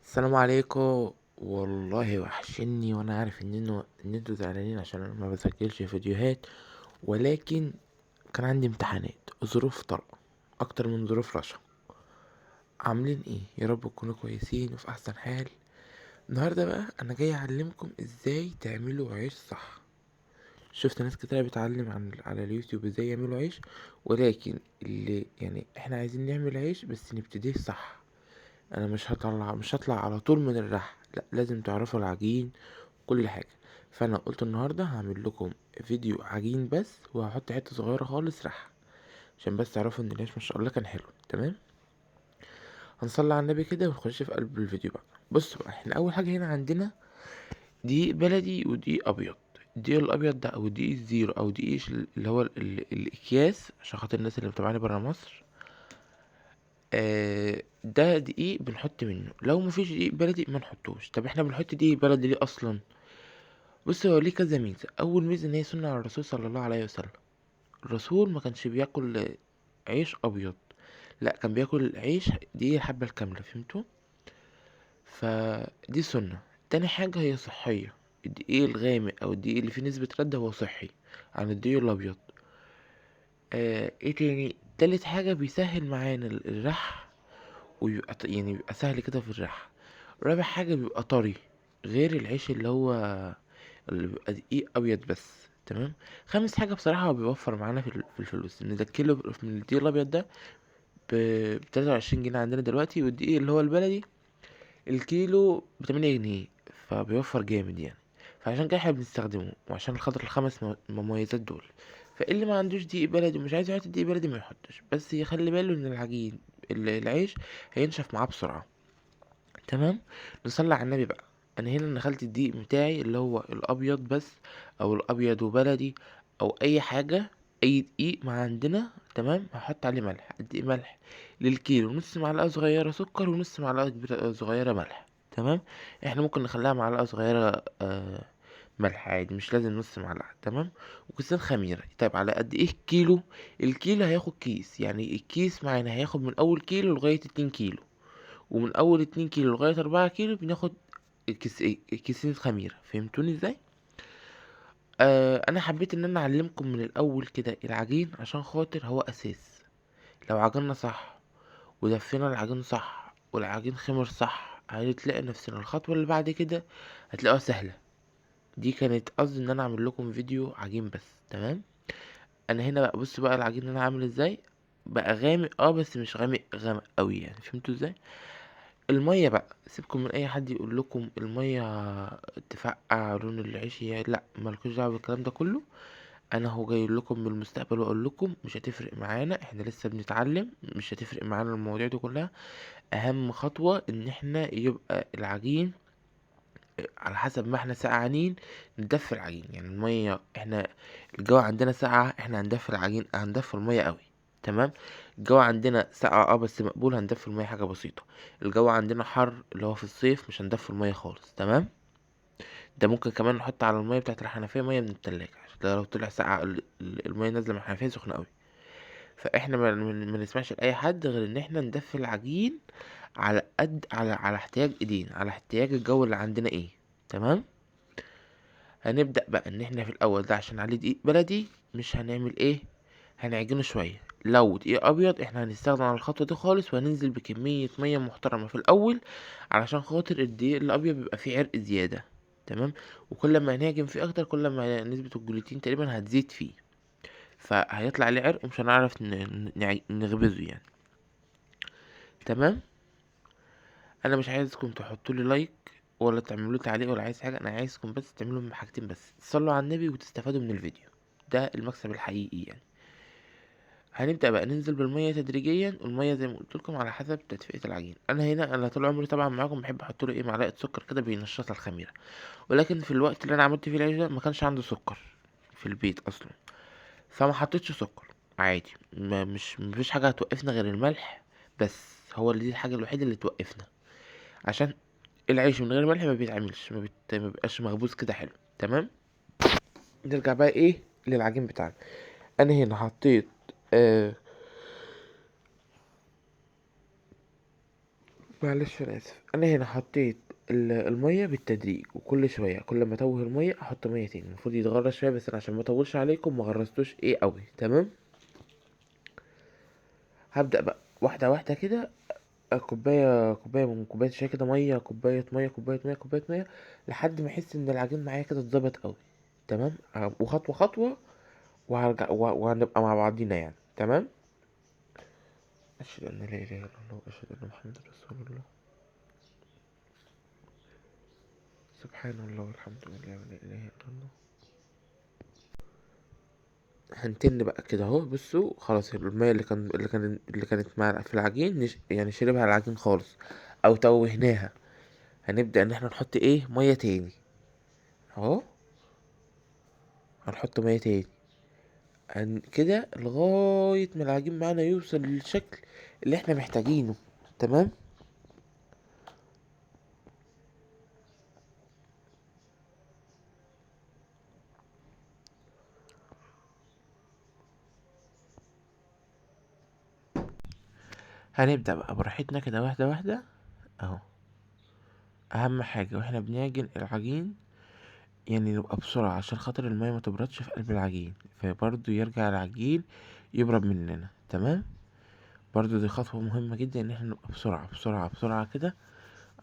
السلام عليكم. والله وحشني، وانا عارف ان انتوا زعلانين عشان انا ما بسجلش فيديوهات، ولكن كان عندي امتحانات، ظروف طارئة اكتر من ظروف رشا. عاملين ايه؟ يا رب تكونوا كويسين وفي احسن حال. النهارده بقى انا جاي اعلمكم ازاي تعملوا عيش صح. شفت ناس كتير بتعلم على اليوتيوب ازاي يعملوا عيش، ولكن اللي يعني احنا عايزين نعمل عيش بس نبتديه صح. انا مش هطلع على طول من الرح، لا، لازم تعرفوا العجين كل حاجة. فانا قلت النهاردة هعمل لكم فيديو عجين بس، وهحط حتة صغيرة خالص رح، عشان بس تعرفوا ان العيش ما شاء الله كان حلو. تمام، هنصلي على النبي كده ونخش في قلب الفيديو بقى. بصوا بقى، احنا اول حاجة هنا عندنا دقيق بلدي ودقيق ابيض. الدقيق الابيض ده او الدقيق الزيرو او دقيق اللي هو الاكياس، عشان خاطر الناس اللي متابعاني برا مصر. ده دقيق بنحط منه، لو مفيش دقيق بلدي ما نحطوش. طب احنا بنحط دقيق بلدي ليه اصلا؟ بص، هو ليه كذا ميزه. اول ميزه ان هي سنه على الرسول صلى الله عليه وسلم. الرسول ما كانش بياكل عيش ابيض، لا، كان بياكل عيش دقيق الحبه الكامله، فهمتوا؟ فدي سنه. تاني حاجه هي صحيه. الدقيق الغامق او الدقيق اللي فيه نسبه رده هو صحي عن الدقيق الابيض. ايه تاني؟ تالت حاجه بيسهل معانا الرح، ويبقى يعني بيبقى سهل كده في الريحة. رابع حاجة بيبقى طري، غير العيش اللي بيبقى دقيق أبيض بس. تمام. خامس حاجة بصراحة هو بيوفر معانا في الفلوس، إن ده الكيلو من الدقيق الأبيض ده ب23 جنيه عندنا دلوقتي، والدقيق اللي هو البلدي الكيلو ب8 جنيه. فبيوفر جامد يعني. فعشان كده احنا بنستخدمه، وعشان خاطر الخمس مميزات دول. فاللي ما عندوش دقيق بلدي ومش عايز يحط دقيق بلدي ما يحطش، بس يخلي باله ان العجين العيش هينشف معاه بسرعة. تمام. نصلي على النبي بقى. انا هنا نخلت الدقيق بتاعي اللي هو الابيض بس، او الابيض وبلدي، او اي حاجه، اي دقيق ما عندنا. تمام، هحط عليه ملح. قد ايه ملح؟ للكيلو نص معلقه صغيره سكر ونص معلقه صغيره ملح. تمام. احنا ممكن نخليها معلقه صغيره ملح عادي، مش لازم نص معلقه. تمام. وكيسان خميره. طيب على قد ايه الكيلو؟ الكيلو هياخد كيس، يعني الكيس معانا هياخد من اول كيلو لغايه 2 كيلو، ومن اول 2 كيلو لغاية 4 كيلو بناخد كيسين خميرة. فهمتوني ازاي؟ انا حبيت ان انا اعلمكم من الاول كده العجين، عشان خاطر هو اساس. لو عجننا صح ودفينا العجين صح والعجين خمر صح، هتلاقي نفسنا الخطوة اللي بعد كده هتلاقوها سهلة. دي كانت قصدي ان انا اعمل لكم فيديو عجين بس. تمام. انا هنا بقى، بص بقى العجين اللي انا عامل ازاي. بقى غامق، بس مش غامق غامق قوي يعني. فهمتوا ازاي؟ المية بقى، سيبكم من اي حد يقول لكم المية تفقع لون العيش، لا، مالكوش دعوه بالكلام ده كله. انا هو جاي لكم من المستقبل واقول لكم مش هتفرق معانا، احنا لسه بنتعلم، مش هتفرق معانا المواضيع دي كلها. اهم خطوة ان احنا يبقى العجين على حسب ما احنا سقعانين ندفي العجين. يعني المية، احنا الجو عندنا ساقعة، احنا هندفي العجين، هندفي المية قوي. تمام. الجو عندنا ساقعة بس مقبول، هندفي المية حاجة بسيطة. الجو عندنا حر اللي هو في الصيف، مش هندفي المية خالص. تمام. ده ممكن كمان نحط على المية بتاعت الحنفية مية من التلاجة، عشان لو طلع ساقعة المية نازلة من الحنفية سخنة قوي. فاحنا ما نسمعش لأي حد غير ان احنا ندفي العجين على قد على احتياج ايدينا، على احتياج الجو اللي عندنا ايه. تمام. هنبدأ بقى ان احنا في الاول ده عشان عليه دقيق بلدي، مش هنعمل ايه، هنعجنه شوية. لو دقيق ابيض احنا هنستخدم على الخطوة دي خالص، وهننزل بكمية مية محترمة في الاول، علشان خاطر الدقيق الابيض بيبقى فيه عرق زيادة. تمام. وكل ما هنعجن فيه اكتر، كل ما نسبة الجلوتين تقريبا هتزيد فيه، فهيطلع عليه عرق ومش هنعرف نخبزه يعني. تمام. انا مش عايزكم تحطوا لي لايك ولا تعملوا لي تعليق ولا عايز حاجه، انا عايزكم بس تعملوا حاجتين بس: تصلوا على النبي وتستفادوا من الفيديو. ده المكسب الحقيقي يعني. هنبدا بقى ننزل بالميه تدريجيا، والميه زي ما قلت لكم على حسب تدفئه العجين. انا طول عمري طبعا معاكم بحب احط له معلقه سكر كده بينشط الخميره، ولكن في الوقت اللي انا عملت فيه العيش ده ما كانش عنده سكر في البيت اصلا، فما حطيتش سكر. عادي، ما مش مفيش حاجه هتوقفنا غير الملح بس. هو اللي دي الحاجه الوحيده اللي توقفنا، عشان العيش من غير ملح ما بيتعملش، ما بيبقاش مخبوز كده حلو. تمام. نرجع بقى ايه للعجين بتاعنا. انا هنا حطيت آه معلش انا اسف، انا هنا حطيت الميه بالتدريج، وكل شويه كل ما اتوه الميه احط ميه تاني. المفروض يتغرز شويه، بس انا عشان ما اطولش عليكم ما غرزتوش ايه قوي. تمام. هبدا بقى واحده واحده كده. كوبايه من كوبايه شاي كده ميه، كوبايه ميه، كوبايه ميه، كوبايه ميه، لحد ما احس ان العجين معايا كده اتظبط قوي. تمام. وخطوه خطوه، وهرجع وهنبقى مع بعضينا يعني. تمام. اشهد ان لا اله الا الله واشهد ان محمد رسول الله. سبحان الله والحمد لله ولا اله الا الله. هنتن بقى كده اهو. بصوا خلاص، المية اللي كانت مع في العجين يعني شربها العجين خالص او توهناها. هنبدأ ان احنا نحط ايه مية تاني اهو. هنحط مية تاني كده لغاية ما العجين معانا يوصل للشكل اللي احنا محتاجينه. تمام. هنبدأ بقى براحتنا كده واحدة واحدة اهو. اهم حاجة واحنا بنعجن العجين يعني نبقى بسرعة، عشان خاطر المية ما تبردش في قلب العجين، فبرضه يرجع العجين يبرد مننا. تمام. برضو دي خطوة مهمة جدا، ان احنا نبقى بسرعة بسرعة بسرعة كده،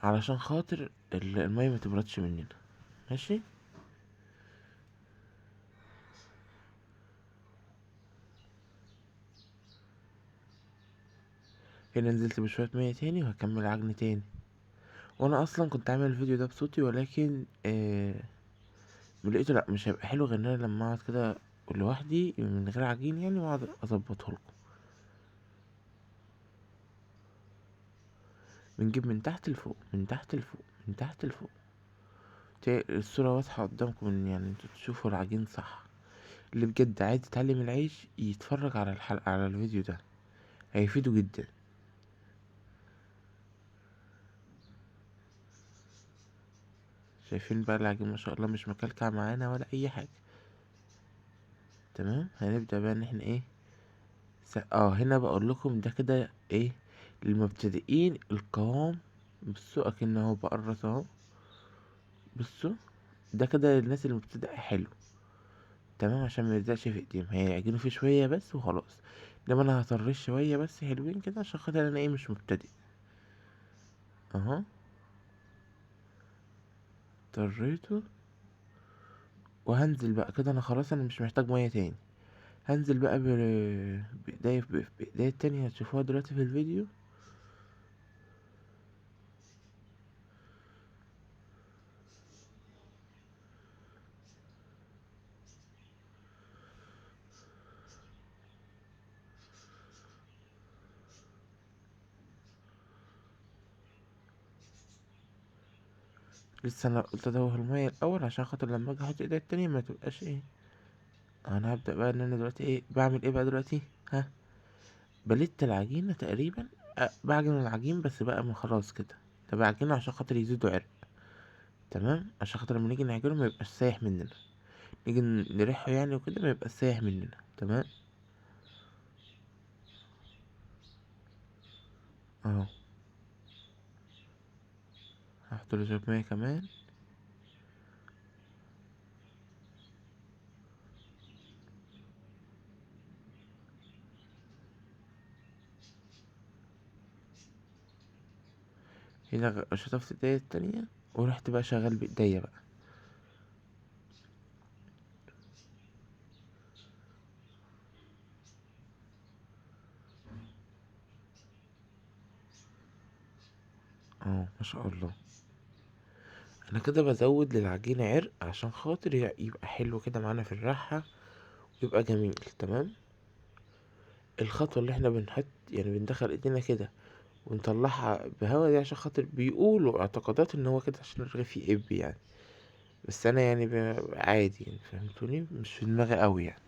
علشان خاطر المية ما تبردش مننا. ماشي. هنا نزلت بشوية مية تاني وهكمل عجن تاني. وانا اصلا كنت عامل الفيديو ده بصوتي، ولكن لقيته لا مش هيبقى حلو غير ان انا لما اقعد كده لوحدي من غير عجين يعني، واقعد اظبطه لكم. بنجيب من تحت لفوق، من تحت لفوق، من تحت لفوق. الصورة واضحة قدامكم، ان يعني انتوا تشوفوا العجين صح. اللي بجد عايز يتعلم العيش يتفرج على الحلقة، على الفيديو ده هيفيده جدا. شايفين بقى العجين ما شاء الله مش مكلكع معانا ولا اي حاجة. تمام. هنبدأ بقى ان احنا ايه هنا بقول لكم ده كده ايه للمبتدئين القوام. بصوا اكنه اهو بقرص اهو. بصوا ده كده للناس اللي مبتدئة حلو. تمام. عشان ما يلزقش في ايديهم، هيعجنوا فيه شوية بس وخلاص. انما انا هطرش شوية بس حلوين كده، عشان خاطر انا ايه مش مبتدئ اهو. طريته. وهنزل بقى كده، انا خلاص انا مش محتاج مية تاني. هنزل بقى بإيديا التانية هتشوفوها دلوقتي في الفيديو. لسه انا قلت ادوه المية الاول عشان خاطر لما اجي احط ايديا التانية ما تبقاش ايه. انا هبدأ بقى ان انا دلوقتي ايه بعمل ايه بقى دلوقتي. ها. بلت العجينة تقريبا. بعجن العجين بس بقى من خلاص كده. ده بعجنه عشان خاطر يزيدوا عرق. تمام. عشان خاطر لما نيجي نعجنه ما يبقاش سايح مننا. نيجي نريحه يعني وكده ما يبقاش سايح مننا. تمام. اهو. هحط له شوية مية كمان. هنا شطفت ايديا التانية، ورحت بقى شغال بايديا بقى. اه ما شاء الله. انا كده بزود للعجينة عرق عشان خاطر يبقى حلو كده معانا في الرحة، ويبقى جميل. تمام. الخطوة اللي احنا بنحط يعني بندخل ايدينا كده ونطلعها بهوا دي، عشان خاطر بيقولوا اعتقادات ان هو كده عشان الرغيف يقب يعني. بس انا يعني عادي يعني، فهمتوني، مش في دماغي قوي يعني.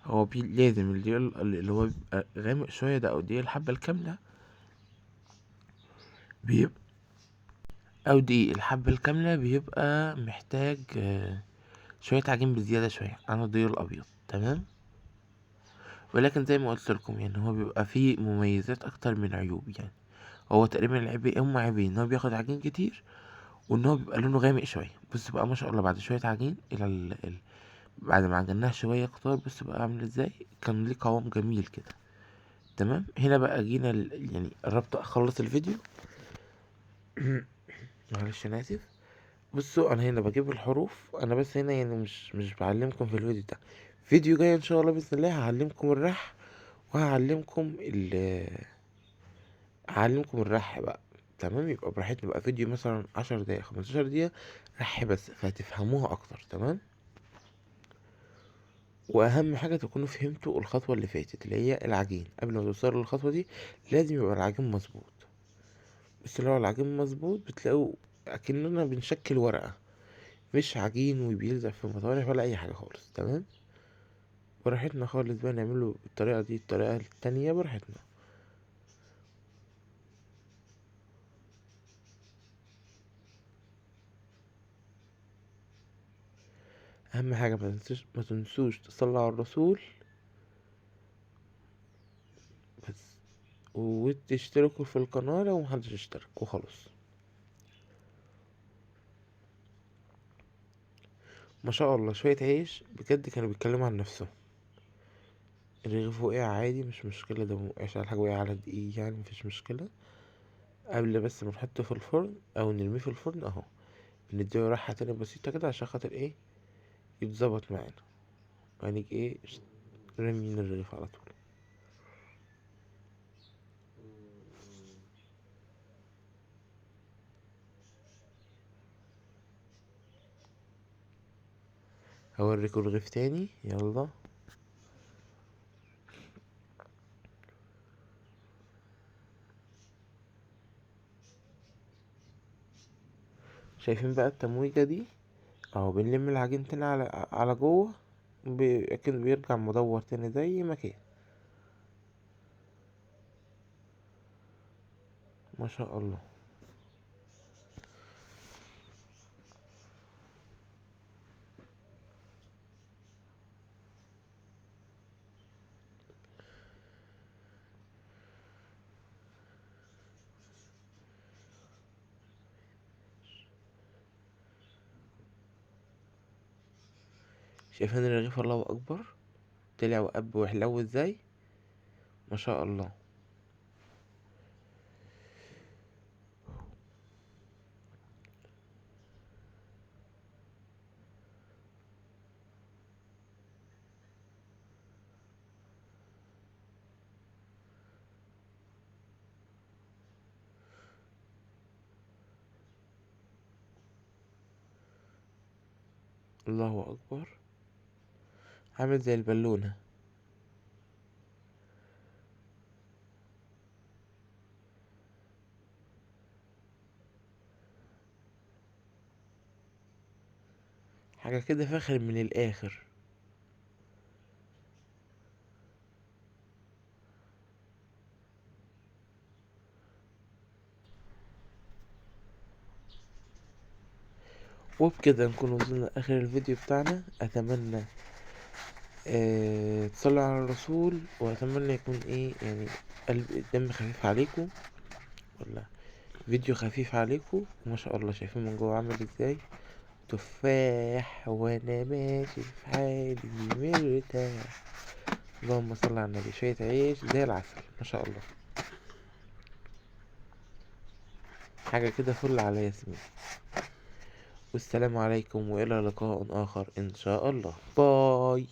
هو لازم الدقيق اللي هو بيبقى غامق شوية ده، او دقيق الحبة الكاملة بيبقى، او دقيق الحبة الكاملة بيبقى محتاج شوية عجين بزيادة شوية عن الدقيق الابيض، تمام. ولكن زي ما قلت لكم يعني هو بيبقى فيه مميزات اكتر من عيوب يعني. هو تقريبا العيب هما عيبين، ان هو بياخد عجين كتير، وان هو بيبقى لونه غامق شويه. بص بقى ما شاء الله بعد شويه عجين الى بعد ما عجناها شويه كتار، بص بقى عامل ازاي، كان ليه قوام جميل كده، تمام. هنا بقى جينا يعني قربت اخلص الفيديو. معلش انا اسف. بصوا انا هنا بجيب الحروف، انا بس هنا يعني مش بعلمكم في الفيديو ده. فيديو جاي ان شاء الله باذن الله هعلمكم الرح، وهعلمكم هعلمكم الرح بقى، تمام. يبقى براحتنا بقى فيديو مثلا 10 دقايق 15 دقيقة رح بس، فهتفهموها اكتر، تمام. واهم حاجة تكونوا فهمتوا الخطوة اللي فاتت اللي هي العجين. قبل ما توصلوا للخطوة دي لازم يبقى العجين مظبوط. بس لو العجين مظبوط بتلاقوا اكننا بنشكل ورقة، مش عجين وبيلزق في المطارح ولا اي حاجة خالص، تمام. براحتنا خالص بقى نعمله بالطريقة دي، الطريقة التانية براحتنا. اهم حاجة ما تنسوش تصلوا على الرسول بس، وتشتركوا في القناة لو محدش اشترك وخلاص. ما شاء الله شوية عيش بجد كانوا بيتكلموا عن نفسهم. الرغيف وقع عادي مش مشكلة، ده موقعش على حاجة، وقع على دقيق يعني مفيش مشكلة. قبل بس ما نحطه في الفرن او نرميه في الفرن اهو، بنديله راحة تانية بسيطة كده عشان خاطر ايه، يتظبط معانا. يعني ايه، رمينا الرغيف على طول. هوريكم رغيف تاني، يلا. شايفين بقى التمويجة دي، اهو بنلم العجين تاني على جوه، اكنه بيرجع مدور تاني زي ما كان. ما شاء الله. شايفين الرغيف، الله اكبر، طلع وقب وحلو ازاي، ما شاء الله. الله اكبر، عامل زي البالونة. حاجة كده فاخر من الاخر. وبكده نكون وصلنا لاخر الفيديو بتاعنا. اتمنى تصلوا على الرسول، واتمنى يكون ايه يعني قلب الدم خفيف عليكم، ولا فيديو خفيف عليكم. وما شاء الله شايفين من جوه عامل ازاي، تفاح وانا ماشي في حالي مرتاح. اللهم صل على النبي، شوية عيش زي العسل ما شاء الله، حاجة كده فل على ياسمين. والسلام عليكم، وإلى لقاء آخر إن شاء الله، باي.